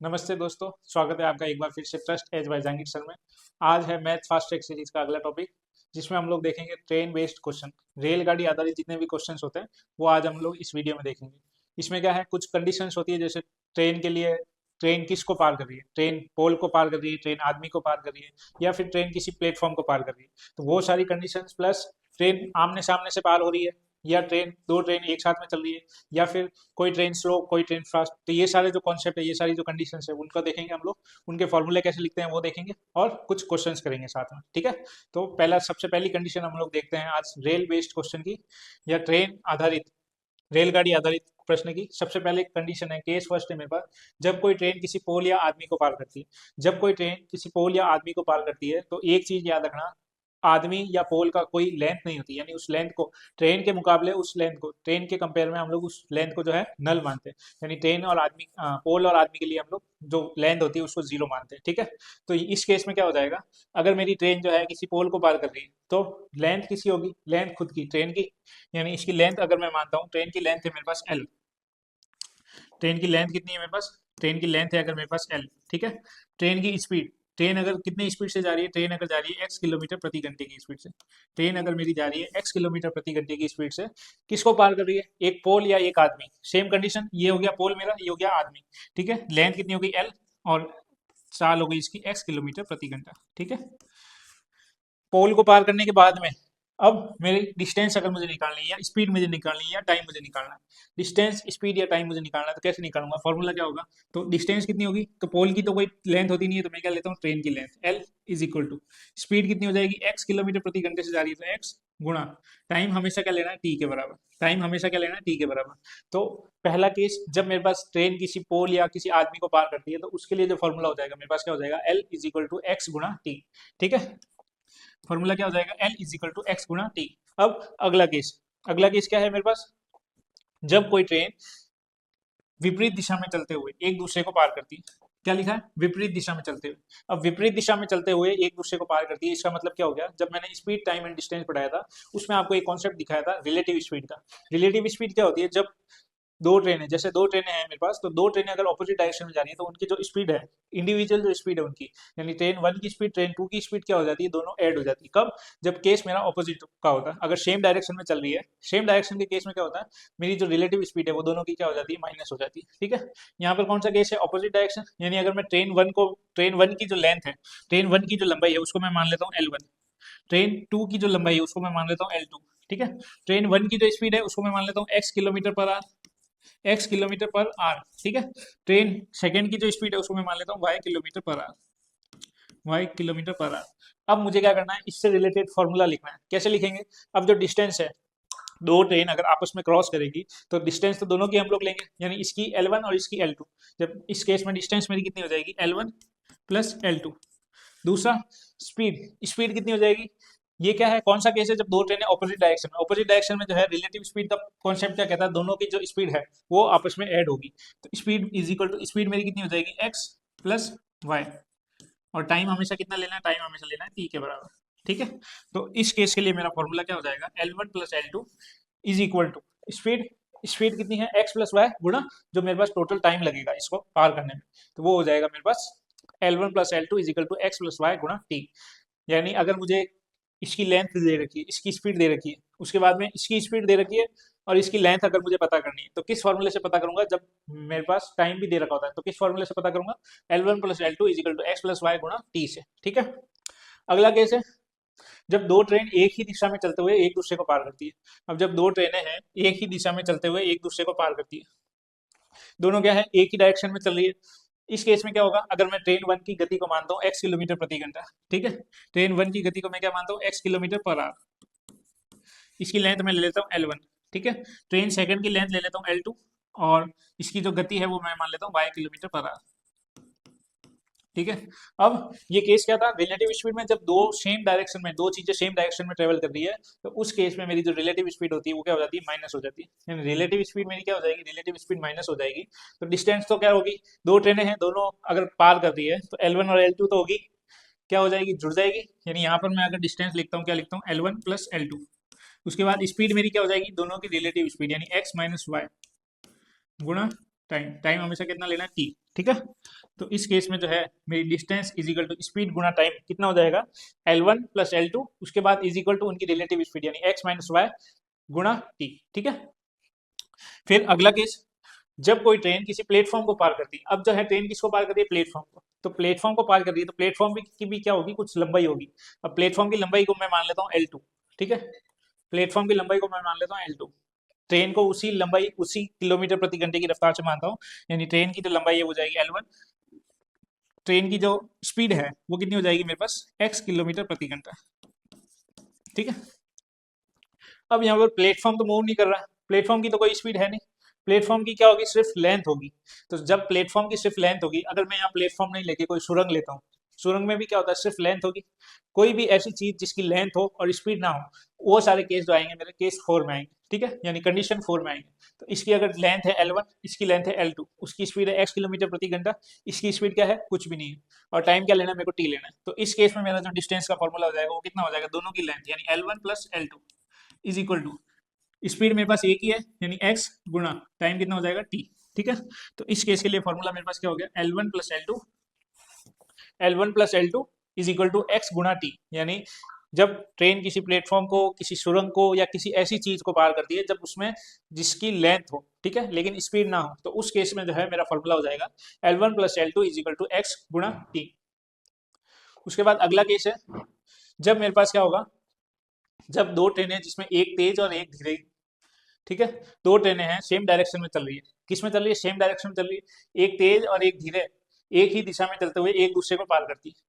नमस्ते दोस्तों, स्वागत है आपका एक बार फिर से trust as by Jahangir sir में। आज है मैथ फास्ट ट्रैक सीरीज का अगला टॉपिक, जिसमें हम लोग देखेंगे ट्रेन बेस्ड क्वेश्चन। रेलगाड़ी आधारित जितने भी क्वेश्चंस होते हैं वो आज हम लोग इस वीडियो में देखेंगे। इसमें क्या है, कुछ कंडीशंस होती है, जैसे ट्रेन के लिए ट्रेन किसको पार कर रही है, ट्रेन पोल को पार कर रही है, ट्रेन आदमी को पार कर रही है, या फिर ट्रेन किसी प्लेटफॉर्म को पार कर रही है। तो वो सारी कंडीशंस प्लस ट्रेन आमने सामने से पार हो रही है, या ट्रेन दो ट्रेन एक साथ में चल रही है, या फिर कोई ट्रेन स्लो कोई ट्रेन फास्ट। तो ये सारे जो कॉन्सेप्ट है, ये सारी जो कंडीशन है, उनका देखेंगे हम लोग। उनके फॉर्मूले कैसे लिखते हैं वो देखेंगे, और कुछ क्वेश्चंस करेंगे साथ में। ठीक है, तो सबसे पहली कंडीशन हम लोग देखते हैं आज रेल बेस्ड क्वेश्चन की, या ट्रेन आधारित रेलगाड़ी आधारित प्रश्न की। सबसे पहले कंडीशन है, केस फर्स्ट है मेरे पास। जब कोई ट्रेन किसी पोल या आदमी को पार करती है, जब कोई ट्रेन किसी पोल या आदमी को पार करती है, तो एक चीज याद रखना, आदमी या पोल का कोई लेंथ नहीं होती, यानी उस लेंथ को ट्रेन के मुकाबले, उस लेंथ को ट्रेन के कंपेयर में हम लोग उस लेंथ को जो है नल मानते हैं। यानी ट्रेन और आदमी, पोल और आदमी के लिए हम लोग जो लेंथ होती है उसको जीरो मानते हैं। ठीक है, तो इस केस में क्या हो जाएगा, अगर मेरी ट्रेन जो है किसी पोल को पार कर रही है, तो लेंथ किसी होगी, लेंथ खुद की ट्रेन की। यानी इसकी लेंथ अगर मैं मानता हूँ, ट्रेन की लेंथ है मेरे पास एल। ट्रेन की लेंथ कितनी है मेरे पास, ट्रेन की लेंथ है अगर मेरे पास एल। ठीक है, ट्रेन की स्पीड, ट्रेन अगर कितनी स्पीड से जा रही है, ट्रेन अगर जा रही है एक्स किलोमीटर प्रति घंटे की स्पीड से, ट्रेन अगर मेरी जा रही है एक्स किलोमीटर प्रति घंटे की स्पीड से, किसको पार कर रही है, एक पोल या एक आदमी। सेम कंडीशन, ये हो गया पोल मेरा, ये हो गया आदमी। ठीक है, लेंथ कितनी हो गई एल, और चाल हो गई इसकी एक्स किलोमीटर प्रति घंटा। ठीक है, पोल को पार करने के बाद में अब मेरी डिस्टेंस अगर मुझे निकालनी है, या स्पीड मुझे निकालनी है, या टाइम मुझे निकालना है, डिस्टेंस स्पीड या टाइम मुझे निकालना है, तो कैसे निकालूंगा, फॉर्मूला क्या होगा। तो डिस्टेंस कितनी होगी, तो पोल की तो कोई लेंथ होती नहीं है, तो मैं क्या लेता हूँ, ट्रेन की length L is equal to, speed कितनी हो जाएगी, एक्स किलोमीटर प्रति घंटे से जा रही है, तो एक्स गुणा टाइम हमेशा क्या लेना है, टी के बराबर। टाइम हमेशा क्या लेना है, टी के बराबर। तो पहला केस, जब मेरे पास ट्रेन किसी पोल या किसी आदमी को पार करती है, तो उसके लिए जो फॉर्मूला हो जाएगा मेरे पास, क्या हो जाएगा, L is equal to X गुणा टी। ठीक है, फॉर्मूला क्या हो जाएगा, L is equal to X गुणा टी। अब अगला केस, अगला केस क्या है मेरे पास, जब कोई ट्रेन विपरीत दिशा में चलते हुए एक दूसरे को पार करती है। क्या लिखा है, विपरीत दिशा में चलते हुए। अब विपरीत दिशा में चलते हुए एक दूसरे को पार करती है, इसका मतलब क्या हो गया, जब मैंने स्पीड टाइम एंड डिस्टेंस पढ़ाया था, उसमें आपको एक कॉन्सेप्ट दिखाया था रिलेटिव स्पीड का। रिलेटिव स्पीड क्या होती है, जब दो ट्रेनें, जैसे दो ट्रेनें हैं मेरे पास, तो दो ट्रेनें अगर ऑपोजिट डायरेक्शन में जा रही है, तो उनकी जो स्पीड है, इंडिविजुअल जो स्पीड है उनकी, यानी ट्रेन वन की स्पीड ट्रेन टू की स्पीड क्या हो जाती है, दोनों ऐड हो जाती है। कब, जब केस मेरा ऑपोजिट का होता है। अगर सेम डायरेक्शन में चल रही है, सेम डायरेक्शन के केस में क्या होता है, मेरी जो रिलेटिव स्पीड है वो दोनों की क्या हो जाती है, माइनस हो जाती है। ठीक है, यहाँ पर कौन सा केस है, ऑपोजिट डायरेक्शन। यानी अगर मैं ट्रेन वन की जो लेंथ है, ट्रेन वन की जो लंबाई है, उसको मैं मान लेता हूँ L1, ट्रेन टू की जो लंबाई है उसको मैं मान लेता हूँ L2। ठीक है, ट्रेन वन की जो स्पीड है उसको मैं मान लेता हूँ x किलोमीटर पर आर, एक्स किलोमीटर पर आर। ठीक है, ट्रेन सेकंड की जो स्पीड है उसको मैं मान लेता हूँ वाई किलोमीटर पर आर, वाई किलोमीटर पर आर। अब मुझे क्या करना है, इससे रिलेटेड फॉर्मूला लिखना है। कैसे लिखेंगे, अब जो डिस्टेंस है, दो ट्रेन अगर आपस में क्रॉस करेगी, तो डिस्टेंस तो दोनों की हम लोग लेंगे, यानी इसकी L1 और इसकी L2। जब इस केस में डिस्टेंस मेरी कितनी हो जाएगी, L1 प्लस L2। दूसरा, स्पीड, स्पीड कितनी हो जाएगी, ये क्या है, कौन सा केस है, जब दो ट्रेनें ऑपोजिट डायरेक्शन में, ऑपोजिट डायरेक्शन में जो है रिलेटिव स्पीड का कॉन्सेप्ट क्या कहता है, दोनों की जो स्पीड है वो आपस में ऐड होगी। तो speed is equal to, speed मेरी कितनी हो जाएगी, एक्स प्लस वाई, और टाइम हमेशा कितना लेना है, टाइम हमेशा लेना है टी के बराबर। ठीक है, तो इस केस के लिए मेरा फॉर्मूला क्या हो जाएगा, L1 plus L2 is equal to, speed, speed कितनी है, एक्स प्लस वाई गुणा जो मेरे पास टोटल टाइम लगेगा इसको पार करने में, तो वो हो जाएगा मेरे पास L1 plus L2 is equal to X plus Y गुणा टी। यानी अगर मुझे इसकी लेंथ दे रखी है, इसकी स्पीड दे रखी है, उसके बाद में इसकी स्पीड दे रखी है, और इसकी लेंथ अगर मुझे पता करनी है, तो किस फॉर्मूले से पता करूंगा, जब मेरे पास टाइम भी दे रखा होता है, तो किस फॉर्मूले से पता करूंगा, L1 plus L2 is equal to X plus Y गुणा टी से। ठीक है, अगला केस है, जब दो ट्रेन एक ही दिशा में चलते हुए एक दूसरे को पार करती है। अब जब दो ट्रेनें हैं एक ही दिशा में चलते हुए एक दूसरे को पार करती है, दोनों क्या है, एक ही डायरेक्शन में चल रही है। इस केस में क्या होगा, अगर मैं ट्रेन वन की गति को मानता हूँ एक्स किलोमीटर प्रति घंटा, ठीक है, ट्रेन वन की गति को मैं क्या मानता हूँ, एक्स किलोमीटर पर आवर। इसकी लेंथ मैं ले लेता हूँ L1। ठीक है, ट्रेन सेकंड की लेंथ ले लेता हूँ L2, और इसकी जो गति है वो मैं मान लेता हूँ वाई किलोमीटर पर आवर। ठीक है, अब ये केस क्या था, रिलेटिव स्पीड में, जब दो सेम डायरेक्शन में, दो चीजें सेम डायरेक्शन में ट्रेवल कर रही है, तो उस केस में मेरी जो रिलेटिव स्पीड होती है वो क्या हो जाती है, माइनस हो जाती है। यानी रिलेटिव स्पीड मेरी क्या हो जाएगी, रिलेटिव स्पीड माइनस हो जाएगी। तो डिस्टेंस तो क्या होगी, दो ट्रेनें हैं, दोनों अगर पार कर रही है, तो L1 और L2 तो होगी, क्या हो जाएगी, जुड़ जाएगी। यानी यहाँ पर मैं अगर डिस्टेंस लिखता हूँ, क्या लिखता हूँ, L1 प्लस L2। उसके बाद स्पीड मेरी क्या हो जाएगी, दोनों की रिलेटिव स्पीड, यानी एक्स माइनस वाई गुणा टाइम हमेशा कितना लेना है, टी। ठीक है, तो इस केस में जो है मेरी distance is equal to speed गुना टाइम कितना हो जाएगा, L1 प्लस L2, उसके बाद इज इक्वल टू उनकी रिलेटिव स्पीड यानी x माइनस वाई गुना टी। ठीक है, फिर अगला केस, जब कोई ट्रेन किसी प्लेटफॉर्म को पार करती है, अब जो है ट्रेन किसको पार कर रही है, प्लेटफॉर्म को, तो प्लेटफॉर्म को पार कर रही है तो प्लेटफॉर्म की भी क्या होगी, कुछ लंबाई होगी। अब प्लेटफॉर्म की लंबाई को मैं मान लेता हूँ L2। ठीक है, प्लेटफॉर्म की लंबाई को मैं मान लेता हूँ L2, ट्रेन को उसी लंबाई उसी किलोमीटर प्रति घंटे की रफ्तार से मानता हूँ, यानी ट्रेन की जो लंबाई है वो जाएगी L1, ट्रेन की जो स्पीड है वो कितनी हो जाएगी मेरे पास, x किलोमीटर प्रति घंटा। ठीक है, अब यहाँ पर प्लेटफॉर्म तो मूव नहीं कर रहा, प्लेटफॉर्म की तो कोई स्पीड है नहीं, प्लेटफॉर्म की क्या होगी, सिर्फ लेंथ होगी। तो जब प्लेटफॉर्म की सिर्फ लेंथ होगी, अगर मैं यहाँ प्लेटफॉर्म नहीं लेके कोई सुरंग लेता हूँ, सुरंग में भी क्या होता है, सिर्फ लेंथ होगी। कोई भी ऐसी चीज जिसकी लेंथ हो और स्पीड ना हो, वो सारे केस जो आएंगे मेरे केस 4 में आएंगे। ठीक है, यानी कंडीशन 4 में आएंगे। तो इसकी अगर लेंथ है L1, इसकी लेंथ है L2, उसकी स्पीड है x किलोमीटर प्रति घंटा, इसकी स्पीड क्या है, कुछ भी नहीं है, और टाइम क्या लेना है, मेरे को t लेना है। तो इस केस में मेरा जो डिस्टेंस का फॉर्मूला हो जाएगा वो कितना हो जाएगा, दोनों की लेंथ यानी L1 plus L2 is equal to, speed मेरे पास एक ही है यानी x गुना टाइम कितना हो जाएगा t। ठीक है, तो इस केस के लिए फॉर्मूला मेरे पास क्या हो गया, L1 plus L2, L1 plus L2 is equal to x गुना t, यानी जब ट्रेन किसी प्लेटफॉर्म को, किसी सुरंग को या किसी ऐसी चीज को पार करती है जब उसमें जिसकी लेंथ हो, ठीक है, लेकिन स्पीड ना हो, तो उस केस में जो है मेरा फॉर्मूला हो जाएगा L1 plus L2 is equal to x गुना t। उसके बाद अगला केस है, जब मेरे पास क्या होगा, जब दो ट्रेनें जिसमें एक तेज और एक धीरे, ठीक है, दो ट्रेनें हैं सेम डायरेक्शन में चल रही है, किस में चल रही है, सेम डायरेक्शन में चल रही है, एक तेज और एक धीरे, एक ही दिशा में चलते हुए एक दूसरे को पार करती है,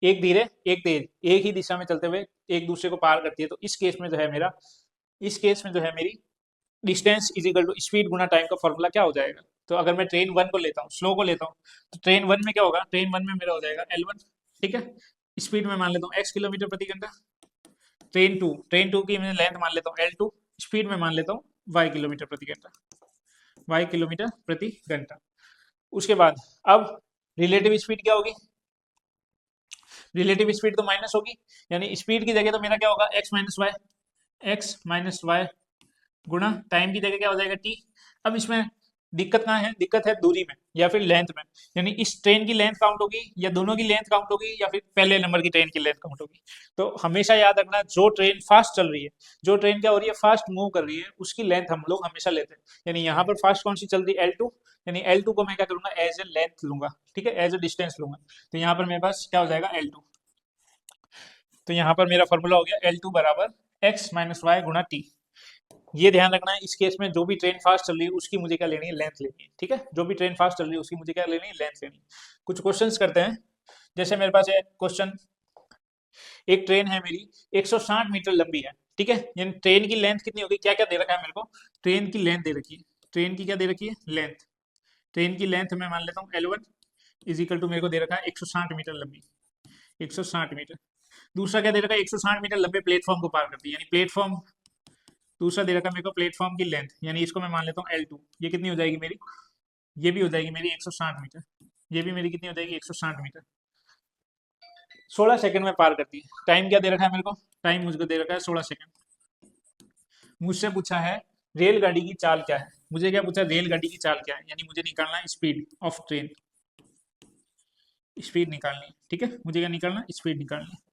एक धीरे एक तेज एक ही दिशा में चलते हुए एक दूसरे को पार करती है। तो इस केस में जो है मेरा, इस केस में जो है मेरी distance is equal to speed गुना टाइम का फॉर्मूला क्या हो जाएगा। तो अगर मैं ट्रेन 1 को लेता हूँ, स्लो को लेता हूँ, तो ट्रेन 1 में क्या होगा, ट्रेन 1 में मेरा हो जाएगा L1। ठीक है, स्पीड में मान लेता हूँ x किलोमीटर प्रति घंटा। ट्रेन टू की मैं लेंथ मान लेता हूँ L2, स्पीड में मान लेता हूँ y किलोमीटर प्रति घंटा, y किलोमीटर प्रति घंटा। उसके बाद अब रिलेटिव स्पीड क्या होगी, रिलेटिव स्पीड तो माइनस होगी, यानी स्पीड की जगह तो मेरा क्या होगा, x माइनस वाई गुना टाइम की जगह क्या हो जाएगा t। अब इसमें दिक्कत कहाँ है, दिक्कत है दूरी में या फिर लेंथ में, यानी इस ट्रेन की लेंथ काउंट होगी या दोनों की लेंथ काउंट होगी या फिर पहले नंबर की ट्रेन की लेंथ काउंट होगी। तो हमेशा याद रखना, जो ट्रेन फास्ट चल रही है, जो ट्रेन क्या हो रही है, फास्ट मूव कर रही है, उसकी लेंथ हम लोग हमेशा लेते हैं। यानी यहाँ पर फास्ट कौन सी चल रही है, L2, यानी L2 को मैं क्या करूंगा, एज ए लेंथ लूंगा। ठीक है, एज ए डिस्टेंस लूंगा। तो यहाँ पर मेरे पास क्या हो जाएगा, L2। तो यहाँ पर मेरा फॉर्मूला हो गया L2 बराबर x माइनस वाई गुना टी। ये ध्यान रखना है, इस केस में जो भी ट्रेन फास्ट चल रही है उसकी मुझे क्या लेनी है, लेंथ लेनी है। ठीक है, जो भी ट्रेन फास्ट चल रही है उसकी मुझे क्या लेनी है, लेंथ लेनी है। कुछ क्वेश्चंस करते हैं, जैसे मेरे पास है क्वेश्चन, एक ट्रेन है मेरी 160 मीटर लंबी है। ठीक है, यानी ट्रेन की लेंथ कितनी होगी, क्या क्या दे रखा है मेरे को, ट्रेन की लेंथ दे रखी है, ट्रेन की क्या दे रखी है, लेंथ। ट्रेन की लेंथ मैं मान लेता हूँ L1 इज इक्वल टू, मेरे को दे रखा है 160 मीटर लंबी, 160 मीटर। दूसरा क्या दे रखा है, 160 मीटर लंबे प्लेटफॉर्म को पार करती है, यानी प्लेटफॉर्म, दूसरा दे रखा है मेरे को प्लेटफॉर्म की लेंथ, यानी इसको मैं मान लेता हूँ L2। ये कितनी हो जाएगी मेरी, ये भी हो जाएगी मेरी 160 मीटर, ये भी मेरी कितनी हो जाएगी, 160 मीटर। 16 सेकंड में पार करती है। टाइम क्या दे रखा है मेरे को, टाइम मुझको दे रखा है 16 सेकंड। मुझसे पूछा है रेलगाड़ी की चाल क्या है, मुझे क्या पूछा, रेलगाड़ी की चाल क्या है, यानी मुझे निकालना है स्पीड ऑफ ट्रेन, स्पीड निकालनी है। ठीक है, मुझे क्या निकालना है, स्पीड निकालनी है।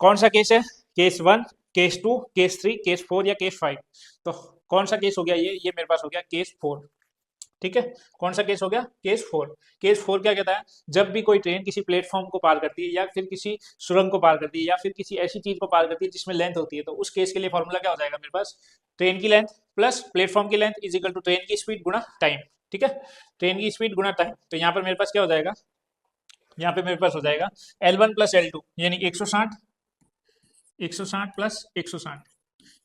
कौन सा केस है, केस 1, केस 2, केस 3, केस 4 या केस 5। तो कौन सा केस हो गया, ये मेरे पास हो गया केस 4। ठीक है, कौन सा केस हो गया, केस 4। केस 4 क्या कहता है, जब भी कोई ट्रेन किसी प्लेटफॉर्म को पार करती है या फिर किसी सुरंग को पार करती है या फिर किसी ऐसी चीज को पार करती है जिसमें लेंथ होती है, तो उस केस के लिए फॉर्मूला क्या हो जाएगा मेरे पास, ट्रेन की लेंथ प्लस प्लेटफॉर्म की length is equal to train की स्पीड गुना टाइम। ठीक है, ट्रेन की स्पीड गुना टाइम। तो यहाँ पर मेरे पास क्या हो जाएगा, यहाँ पे मेरे पास हो जाएगा L1 प्लस L2 यानी 160, 160 प्लस 160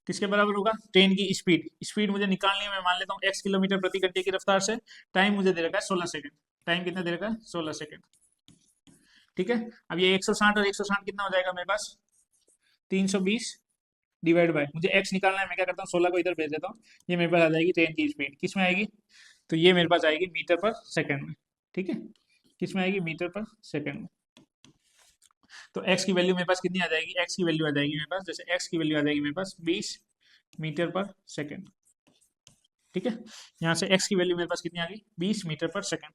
किसके बराबर होगा, ट्रेन की स्पीड। स्पीड मुझे निकालनी है, मैं मान लेता हूँ x किलोमीटर प्रति घंटे की रफ्तार से। टाइम मुझे दे रखा है 16 सेकंड, टाइम कितना दे रखा है, 16 सेकंड। ठीक है, अब ये 160 और 160 कितना हो जाएगा मेरे पास, 320 डिवाइड बाय, मुझे x निकालना है, मैं क्या करता हूँ 16 को इधर भेज देता हूँ, ये मेरे पास आ जाएगी ट्रेन की स्पीड, किस में आएगी, तो ये मेरे पास आएगी मीटर पर सेकंड में। ठीक है, किस में आएगी, मीटर पर सेकंड में। तो x की वैल्यू मेरे पास कितनी आ जाएगी, x की वैल्यू आ जाएगी मेरे पास, जैसे x की वैल्यू आ जाएगी मेरे पास 20 मीटर पर सेकंड। ठीक है। यहाँ से x की वैल्यू मेरे पास कितनी आ गई, 20 मीटर पर सेकंड।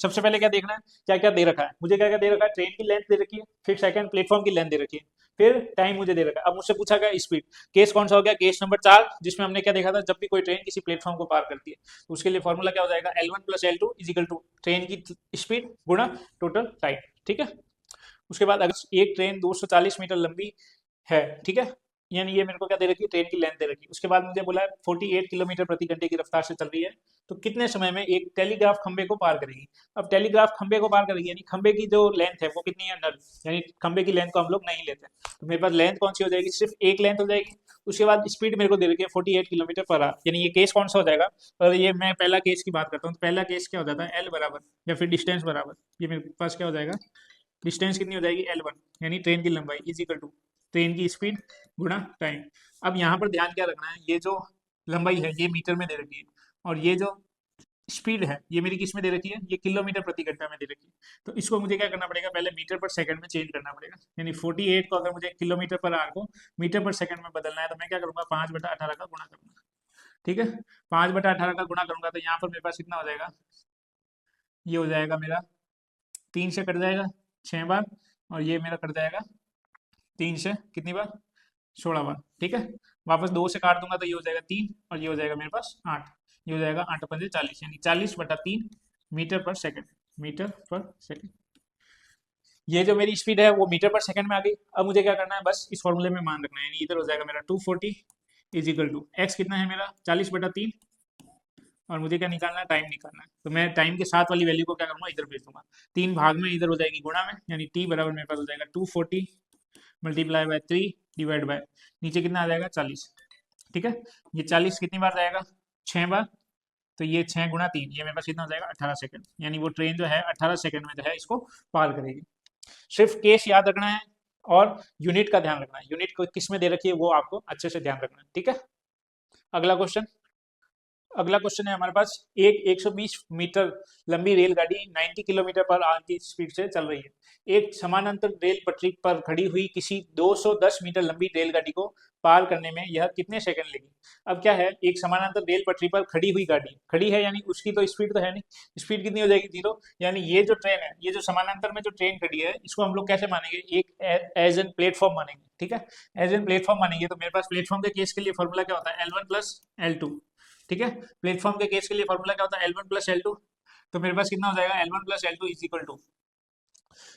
सबसे पहले क्या देखना है, क्या क्या दे रखा है मुझे, क्या क्या दे रखा है, ट्रेन की लेंथ दे रखी है, फिर सेकंड प्लेटफॉर्म की लेंथ दे रखी है, फिर टाइम मुझे दे रखा है। अब मुझसे पूछा गया स्पीड, केस कौन सा हो गया, केस नंबर 4, जिसमें हमने क्या देखा था, जब भी कोई ट्रेन किसी प्लेटफॉर्म को पार करती है तो उसके लिए फॉर्मूला क्या हो जाएगा, L1 plus L2 is equal to train की स्पीड गुणा टोटल टाइम। ठीक है। उसके बाद अगर एक ट्रेन 240 मीटर लंबी है, ठीक है, यानी ये मेरे को क्या दे रखी है, ट्रेन की लेंथ दे रखी है। उसके बाद मुझे बोला है 48 किलोमीटर प्रति घंटे की रफ्तार से चल रही है, तो कितने समय में एक टेलीग्राफ खंबे को पार करेगी। अब टेलीग्राफ खंबे को पार करेगी यानी खंबे की जो लेंथ है वो कितनी है, नल, यानी खंबे की लेंथ को हम लोग नहीं लेते, तो मेरे पास लेंथ कौन सी हो जाएगी, सिर्फ एक लेंथ हो जाएगी। उसके बाद स्पीड मेरे को दे रखी है 48 किलोमीटर पर आवर, यानी ये केस कौन सा हो जाएगा। और ये मैं पहला केस की बात करता हूँ, तो पहला केस क्या हो जाता है, एल बराबर या फिर डिस्टेंस बराबर, ये मेरे पास क्या हो जाएगा, डिस्टेंस कितनी हो जाएगी, L1, यानी ट्रेन की लंबाई इज इक्वल टू ट्रेन की स्पीड गुणा टाइम। अब यहाँ पर ध्यान क्या रखना है, ये जो लंबाई है ये मीटर में दे रखी है, और ये जो स्पीड है ये मेरी किस में दे रखी है, ये किलोमीटर प्रति घंटा में दे रखी है। तो इसको मुझे क्या करना पड़ेगा, पहले मीटर पर सेकंड में चेंज करना पड़ेगा, यानी 48 को अगर मुझे किलोमीटर पर आवर को मीटर पर सेकंड में बदलना है तो मैं क्या करूंगा, 5/18 का गुणा करूंगा। ठीक है, 5/18 का गुणा करूंगा तो यहाँ पर मेरे पास कितना हो जाएगा, ये हो जाएगा मेरा 3 से कट जाएगा 6 बार, और ये मेरा कट जाएगा 3 से कितनी बार, 16 बार। ठीक है, वापस 2 से काट दूंगा तो ये हो जाएगा 3, और ये हो जाएगा मेरे पास 8, ये हो जाएगा 8×5 = 40, यानी 40/3 मीटर पर सेकंड, मीटर पर सेकंड। ये जो मेरी स्पीड है वो मीटर पर सेकंड में आ गई। अब मुझे क्या करना है, बस इस फॉर्मूले में मान रखना है, यानी इधर हो जाएगा मेरा 240 इज इक्वल टू एक्स कितना है मेरा 40/3, और मुझे क्या निकालना है, टाइम निकालना है। तो मैं टाइम के साथ वाली वैल्यू को क्या करूंगा, इधर भेज दूंगा, 3 भाग में इधर हो जाएगी गुणा में, यानी टी बराबर मेरे पास हो जाएगा 240 मल्टीप्लाई बाय 3 डिवाइड बाय, नीचे कितना आ जाएगा 40। ठीक है, ये 40 कितनी बार जाएगा, 6 बार, तो ये 6 × 3, ये मेरे पास कितना हो जाएगा 18 सेकंड, यानी वो ट्रेन जो है 18 सेकंड में जो है इसको पार करेगी। सिर्फ केस याद रखना है और यूनिट का ध्यान रखना है, यूनिट को किस में दे रखी है वो आपको अच्छे से ध्यान रखना है। ठीक है, अगला क्वेश्चन, अगला क्वेश्चन है हमारे पास, एक 120 मीटर लंबी रेलगाड़ी 90 किलोमीटर पर आवर की स्पीड से चल रही है, एक समानांतर रेल पटरी पर खड़ी हुई किसी 210 मीटर लंबी रेलगाड़ी को पार करने में यह कितने सेकंड लेगी। अब क्या है, एक समानांतर रेल पटरी पर खड़ी हुई गाड़ी खड़ी है, यानी उसकी तो स्पीड तो है नहीं, स्पीड कितनी हो जाएगी, 0, यानी ये जो ट्रेन है, ये जो समानांतर में जो ट्रेन खड़ी है इसको हम लोग कैसे मानेंगे, एक एज एन प्लेटफॉर्म मानेंगे। ठीक है, एज एन प्लेटफॉर्म मानेंगे, तो मेरे पास प्लेटफॉर्म के केस के लिए फॉर्मूला क्या होता है, L1 प्लस L2। ठीक है, प्लेटफॉर्म के केस के लिए फॉर्मूला क्या होता है, L1 प्लस L2। तो मेरे पास कितना हो जाएगा, L1 plus L2 is equal to,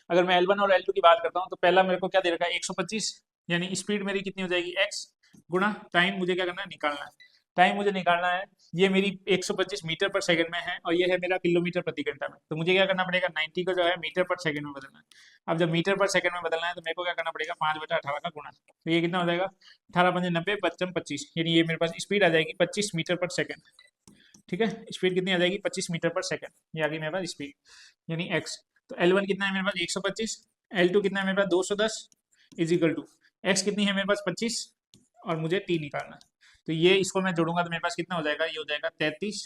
अगर मैं L1 और L2 की बात करता हूँ तो पहला मेरे को क्या दे रखा है 125, यानी स्पीड मेरी कितनी हो जाएगी x गुणा टाइम, मुझे क्या करना है, निकालना है, टाइम मुझे निकालना है, ये मेरी 125 मीटर पर सेकंड में है और ये है मेरा किलोमीटर प्रति घंटा में, तो मुझे क्या करना पड़ेगा, 90 को जो है मीटर पर सेकंड में बदलना है। अब जब मीटर पर सेकंड में बदलना है तो मेरे को क्या करना पड़ेगा, 5/18 का गुणा, तो ये कितना हो जाएगा 18×5 = 90, 55, यानी ये मेरे पास स्पीड आ जाएगी 25 मीटर पर सेकंड। ठीक है, स्पीड कितनी आ जाएगी 25 मीटर पर सेकंड, ये आ गई मेरे पास स्पीड, यानी x। तो L1 कितना है मेरे पास 125, L2 कितना है मेरे पास 210 इज इक्वल टू x कितनी है मेरे पास 25, और मुझे t निकालना है। तो ये इसको मैं जोड़ूंगा तो मेरे पास कितना हो जाएगा, ये हो जाएगा 33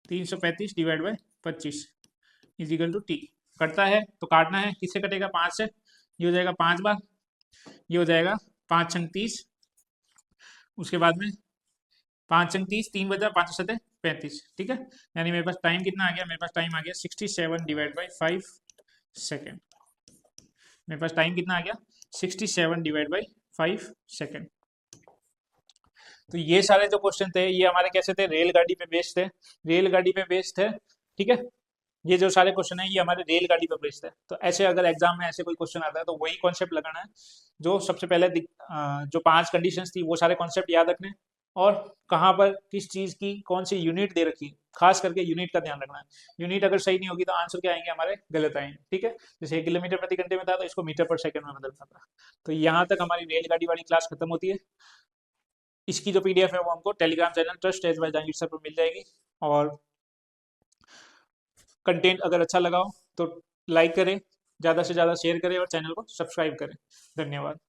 335 divide by 25 is equal to T. कटता है तो काटना है, किससे कटेगा, 5 से, ये हो जाएगा 5 बार, ये हो जाएगा 5×30, उसके बाद में 5×30, 3 बजा 5×7 = 35। ठीक है, यानी मेरे पास टाइम कितना आ गया, मेरे पास टाइम आ गया 67 डिवाइड बाई 5 सेकेंड, मेरे पास टाइम कितना आ गया 67 डिवाइड बाई 5 सेकेंड। तो ये सारे जो क्वेश्चन थे ये हमारे कैसे थे, रेलगाड़ी पे बेस्ड थे, रेलगाड़ी पे बेस्ड थे। ठीक है, ये जो सारे क्वेश्चन है ये हमारे रेलगाड़ी पे बेस्ड है। तो ऐसे अगर एग्जाम में ऐसे कोई क्वेश्चन आता है तो वही कॉन्सेप्ट लगाना है, जो सबसे पहले जो 5 कंडीशंस थी वो सारे कॉन्सेप्ट याद रखने, और कहाँ पर किस चीज की कौन सी यूनिट दे रखी है, खास करके यूनिट का ध्यान रखना है। यूनिट अगर सही नहीं होगी तो आंसर क्या आएंगे हमारे, गलत आएंगे। ठीक है, जैसे 1 किलोमीटर प्रति घंटे में था तो इसको मीटर पर सेकंड में बदलना था। तो यहाँ तक हमारी रेलगाड़ी वाली क्लास खत्म होती है। इसकी जो पीडीएफ है वो हमको Telegram channel trust as by Jahangir sir पर मिल जाएगी, और कंटेंट अगर अच्छा लगा हो तो लाइक करें, ज़्यादा से ज़्यादा शेयर करें और चैनल को सब्सक्राइब करें। धन्यवाद।